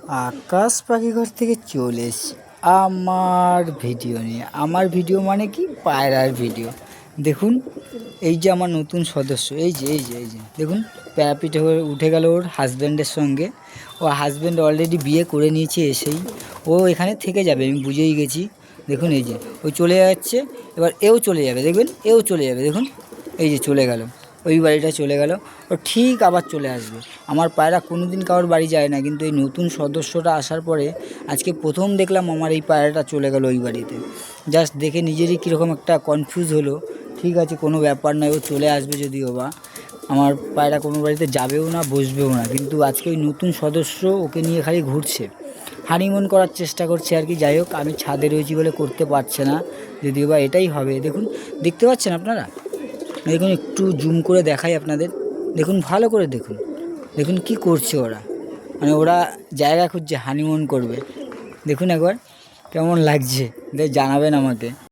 আকাশ পাখি ঘর থেকে চলে এসেছি আমার ভিডিও নিয়ে। আমার ভিডিও মানে কি, পায়রার ভিডিও। দেখুন, এই যে আমার নতুন সদস্য, এই যে দেখুন, প্যারাপিটে হয়ে উঠে গেল ওর হাজব্যান্ডের সঙ্গে। ও হাজব্যান্ড অলরেডি বিয়ে করে নিয়েছে এসেই। ও এখানে থেকে যাবে, আমি বুঝেই গেছি। দেখুন এই যে ও চলে যাচ্ছে, এবার এও চলে যাবে, দেখবেন এও চলে যাবে। দেখুন এই যে চলে গেল, ওই বাড়িটা চলে গেল, ও ঠিক আবার চলে আসবে। আমার পায়রা কোনো দিন কারোর বাড়ি যায় না, কিন্তু এই নতুন সদস্যটা আসার পরে আজকে প্রথম দেখলাম আমার এই পায়রাটা চলে গেল ওই বাড়িতে। জাস্ট দেখে নিজেরই কীরকম একটা কনফিউজ হলো। ঠিক আছে, কোনো ব্যাপার নয়, ও চলে আসবে যদিও বা। আমার পায়রা কোনো বাড়িতে যাবেও না, বসবেও না, কিন্তু আজকে ওই নতুন সদস্য ওকে নিয়ে খালি ঘুরছে, হানিমুন করার চেষ্টা করছে আর কি। যাই হোক, আমি ছাদে রয়েছি বলে করতে পারছে না, যদিও বা এটাই হবে। দেখুন, দেখতে পাচ্ছেন আপনারা? দেখুন, একটু জুম করে দেখাই আপনাদের। দেখুন, ভালো করে দেখুন, দেখুন কি করছে ওরা। মানে ওরা জায়গা খুঁজছে, হানিমুন করবে। দেখুন একবার কেমন লাগছে, জানাবেন আমাকে।